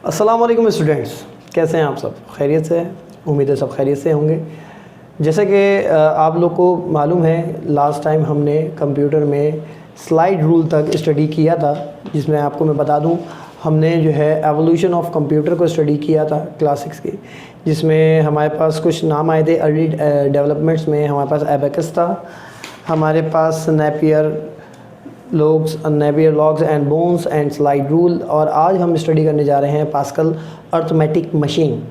अस्सलाम वालेकुम स्टूडेंट्स, कैसे हैं आप सब? खैरियत से हैं? उम्मीद है सब खैरियत से होंगे। जैसे कि आप लोग को मालूम है, लास्ट टाइम हमने कंप्यूटर में स्लाइड रूल तक स्टडी किया था, जिसमें आपको मैं बता दूं हमने जो है एवोल्यूशन ऑफ कंप्यूटर को स्टडी किया था क्लास 6 की, जिसमें हमारे पास कुछ नाम आए थे। अर्ली डेवलपमेंट्स में हमारे पास एबेकस था, हमारे पास Napier logs and bones and slide rule, और आज हम स्टडी करने जा रहे हैं पास्कल अर्थमेटिक मशीन।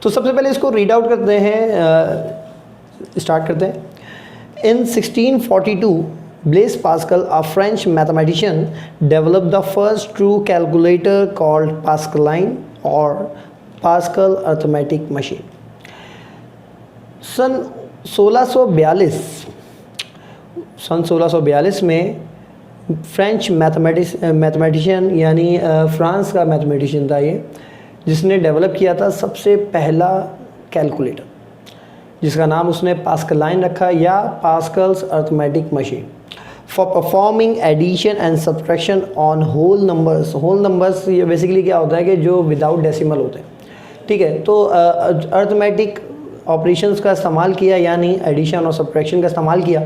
तो सबसे पहले इसको रीड आउट करते हैं, स्टार्ट करते हैं। इन 1642 Blaise Pascal, a French mathematician, developed the first true calculator called Pascaline और पास्कल अर्थमेटिक मशीन। सन 1642 में फ्रेंच मैथमेटिशियन यानी फ्रांस का मैथमेटिशियन था ये, जिसने डेवलप किया था सबसे पहला कैलकुलेटर, जिसका नाम उसने पास्कलाइन रखा या Pascal's arithmetic machine, for performing addition and subtraction on whole numbers. Whole numbers ये बेसिकली क्या होता है कि जो विदाउट डेसिमल होते हैं, ठीक है। तो अर्थमेटिक ऑपरेशंस का इस्तेमाल किया, यानी एडिशन और सब्ट्रैक्शन का इस्तेमाल किया।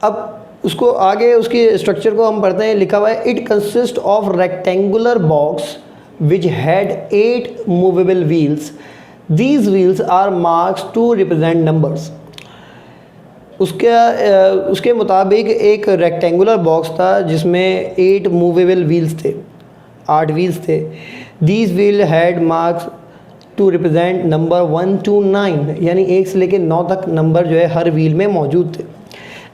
अब उसको आगे उसकी स्ट्रक्चर को हम पढ़ते हैं। लिखा हुआ है, it consist of rectangular box which had 8 movable wheels. These wheels are marks to represent numbers. उसके मुताबिक एक रेक्टेंगुलर बॉक्स था जिसमें 8 मूवेबल व्हील्स थे, 8 व्हील्स थे। These wheel had marks to represent number 1 to 9, यानी 1 से लेकर 9 तक नंबर जो है हर व्हील में मौजूद थे।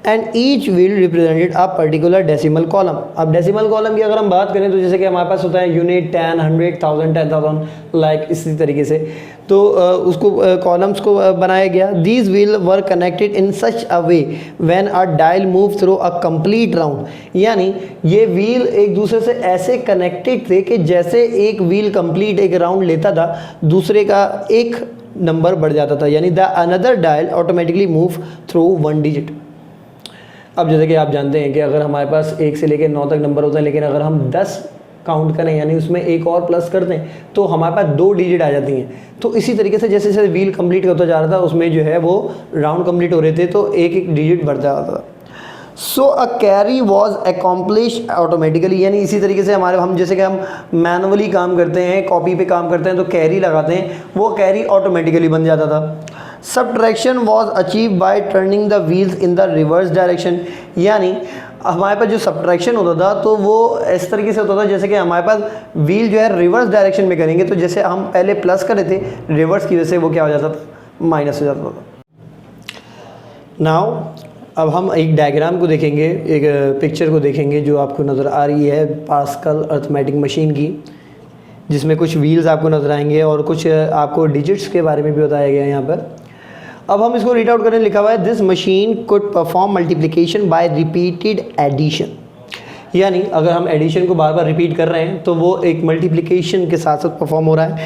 And each wheel represented a particular decimal column. अब डेसिमल कॉलम की अगर हम बात करें तो जैसे कि हमारे पास होता है यूनिट, 10, 100, 1000, 10,000, लाइक इसी तरीके से। तो उसको कॉलम्स को बनाया गया। These wheel were connected in such a way when a dial move through a complete round, यानी ये व्हील एक दूसरे से ऐसे कनेक्टेड थे कि जैसे एक व्हील कंप्लीट एक राउंड लेता था, दूसरे का एक नंबर बढ़ जाता था, यानी the another dial automatically move through 1 digit. अब जैसे कि आप जानते हैं कि अगर हमारे पास 1 से लेकर 9 तक नंबर होता है, लेकिन अगर हम 10 काउंट करें यानी उसमें एक और प्लस कर दें तो हमारे पास 2 डिजिट आ जाती हैं। तो इसी तरीके से जैसे जैसे व्हील कंप्लीट होता जा रहा था, उसमें जो है वो राउंड कंप्लीट हो रहे थे, तो एक एक डिजिट बढ़ता जाता था। So a carry was accomplish automatically, यानी इसी तरीके से हम जैसे कि हम मैनुअली काम करते हैं, कॉपी पे काम करते हैं तो कैरी लगाते हैं, वो कैरी ऑटोमेटिकली बन जाता था। Subtraction was achieve by turning the wheels in the reverse direction, यानी हमारे पास जो सब्ट्रैक्शन होता था तो वो इस तरीके से होता था जैसे कि हमारे पास व्हील जो है रिवर्स डायरेक्शन में करेंगे, तो जैसे हम पहले प्लस कर रहे थे, रिवर्स की वजह से वो क्या हो जाता था, माइनस हो जाता था। नाउ अब हम एक डायग्राम को देखेंगे, एक पिक्चर को देखेंगे जो आपको नज़र आ रही है पास्कल अर्थमेटिक मशीन की, जिसमें कुछ व्हील्स आपको नज़र आएंगे और कुछ आपको डिजिट्स के बारे में भी बताया गया है यहाँ पर। अब हम इसको रीड आउट करें। लिखा हुआ है, this machine could perform multiplication by repeated addition, यानी अगर हम एडिशन को बार बार रिपीट कर रहे हैं तो वो एक मल्टीप्लिकेशन के साथ साथ परफॉर्म हो रहा है।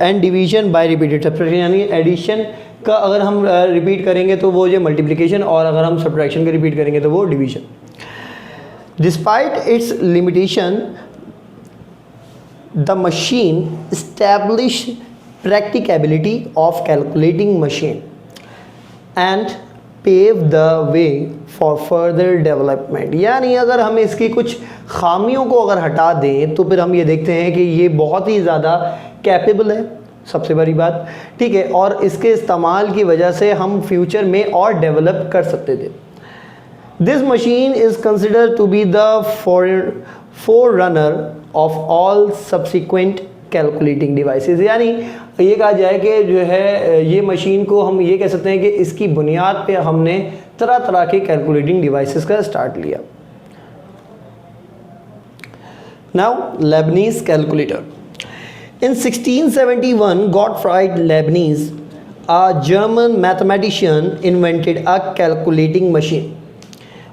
And division by repeated subtraction, यानी एडिशन का अगर हम रिपीट करेंगे तो वो जो मल्टीप्लिकेशन, और अगर हम सब्ट्रैक्शन का रिपीट करेंगे तो वो division. Despite it's limitation the machine establish practicability of calculating machine and pave the way for further development, यानी अगर हम इसकी कुछ खामियों को अगर हटा दें तो फिर हम ये देखते हैं कि ये बहुत ही ज़्यादा कैपेबल है, सबसे बड़ी बात, ठीक है, और इसके इस्तेमाल की वजह से हम फ्यूचर में और डेवलप कर सकते थे। This machine is considered to be the forerunner of all subsequent calculating devices, यानी ये कहा जाए कि जो है ये मशीन को हम ये कह सकते हैं कि इसकी बुनियाद पे हमने तरह तरह के कैलकुलेटिंग डिवाइसेस का स्टार्ट लिया। Now Lebanese calculator. In 1671 Gottfried Lebanese, a German mathematician, invented a calculating machine.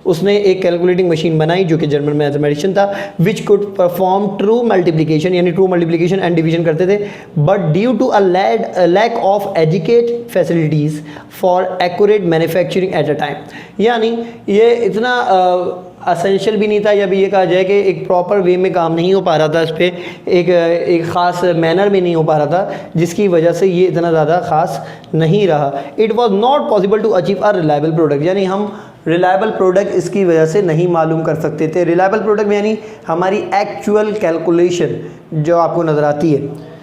उसने एक कैलकुलेटिंग मशीन बनाई जो कि जर्मन मैथमेटिशियन था, which could perform true multiplication, यानी ट्रू मल्टीप्लिकेशन एंड डिवीजन करते थे, but due to a lack of educate facilities for accurate manufacturing at a time, यानी ये इतना असेंशियल भी नहीं था, या भी ये कहा जाए कि एक प्रॉपर वे में काम नहीं हो पा रहा था, इस पर एक ख़ास मैनर में नहीं हो पा रहा था, जिसकी वजह से ये इतना ज़्यादा ख़ास नहीं रहा। It was not possible to achieve a reliable product, यानी हम रिलायबल प्रोडक्ट इसकी वजह से नहीं मालूम कर सकते थे। रिलायबल प्रोडक्ट यानी हमारी एक्चुअल कैलकुलेशन जो आपको नज़र आती है।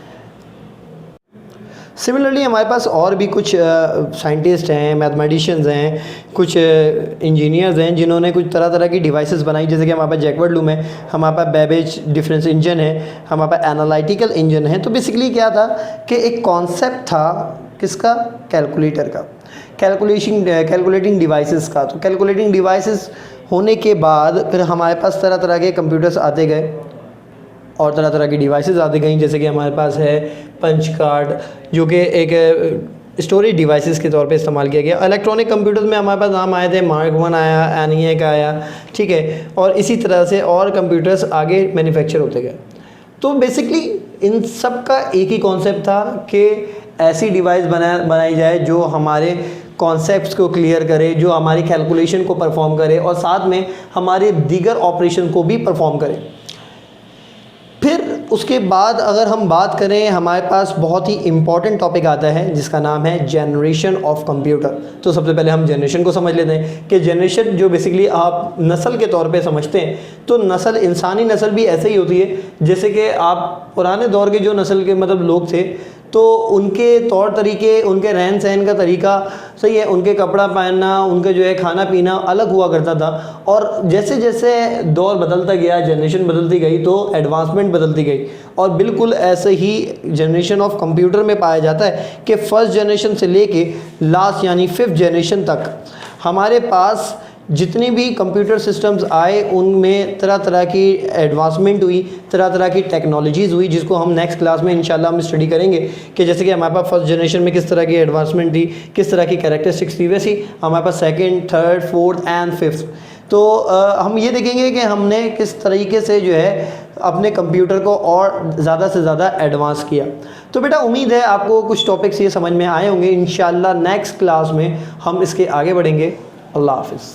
सिमिलरली हमारे पास और भी कुछ साइंटिस्ट हैं, मैथमेटिशियंस हैं, कुछ इंजीनियर्स हैं जिन्होंने कुछ तरह तरह की डिवाइसेस बनाई, जैसे कि हमारे पास जैकवर्ड लूम है, हमारे पास बेबेज डिफरेंस इंजन है, हमारे पास एनालिटिकल इंजन है। तो बेसिकली क्या था कि एक कॉन्सेप्ट था किसका, कैलकुलेटर का, कैलकुलेटिंग डिवाइसेस का। तो कैलकुलेटिंग डिवाइसेस होने के बाद फिर हमारे पास तरह तरह के कंप्यूटर्स आते गए और तरह तरह की डिवाइसेस आती गई, जैसे कि हमारे पास है पंच कार्ड, जो कि एक स्टोरेज डिवाइसेस के तौर पे इस्तेमाल किया गया। इलेक्ट्रॉनिक कंप्यूटर्स में हमारे पास नाम आए थे, मार्क 1 आया, ENIAC आया, ठीक है, और इसी तरह से और कंप्यूटर्स आगे मैन्युफैक्चर होते गए। तो बेसिकली इन सब का एक ही कॉन्सेप्ट था कि ऐसी डिवाइस बनाई जाए जो हमारे कॉन्सेप्ट्स को क्लियर करे, जो हमारी कैलकुलेशन को परफॉर्म करे और साथ में हमारे दीगर ऑपरेशन को भी परफॉर्म करे। फिर उसके बाद अगर हम बात करें, हमारे पास बहुत ही इम्पॉर्टेंट टॉपिक आता है जिसका नाम है जनरेशन ऑफ कंप्यूटर। तो सबसे पहले हम जनरेशन को समझ लेते हैं कि जनरेशन जो बेसिकली आप नस्ल के तौर पे समझते हैं, तो नस्ल, इंसानी नस्ल भी ऐसे ही होती है जैसे कि आप पुराने दौर के जो नस्ल के मतलब लोग थे, तो उनके तौर तरीके, उनके रहन सहन का तरीका सही है, उनके कपड़ा पहनना, उनके जो है खाना पीना अलग हुआ करता था। और जैसे जैसे दौर बदलता गया, जनरेशन बदलती गई, तो एडवांसमेंट बदलती गई। और बिल्कुल ऐसे ही जनरेशन ऑफ कंप्यूटर में पाया जाता है कि फर्स्ट जनरेशन से लेके लास्ट यानी 5th जनरेशन तक हमारे पास जितनी भी कंप्यूटर सिस्टम्स आए उनमें तरह तरह की एडवांसमेंट हुई, तरह तरह की टेक्नोलॉजीज़ हुई, जिसको हम नेक्स्ट क्लास में इंशाल्लाह हम स्टडी करेंगे कि जैसे कि हमारे पास फर्स्ट जनरेशन में किस तरह की एडवांसमेंट थी, किस तरह की कैरेक्टरिस्टिक्स थी, वैसी हमारे पास second, third, fourth and fifth. तो हम ये देखेंगे कि हमने किस तरीके से जो है अपने कंप्यूटर को और ज़्यादा से ज़्यादा एडवांस किया। तो बेटा उम्मीद है आपको कुछ टॉपिक्स ये समझ में आए होंगे। इंशाल्लाह नेक्स्ट क्लास में हम इसके आगे बढ़ेंगे। अल्लाह हाफ़िज़।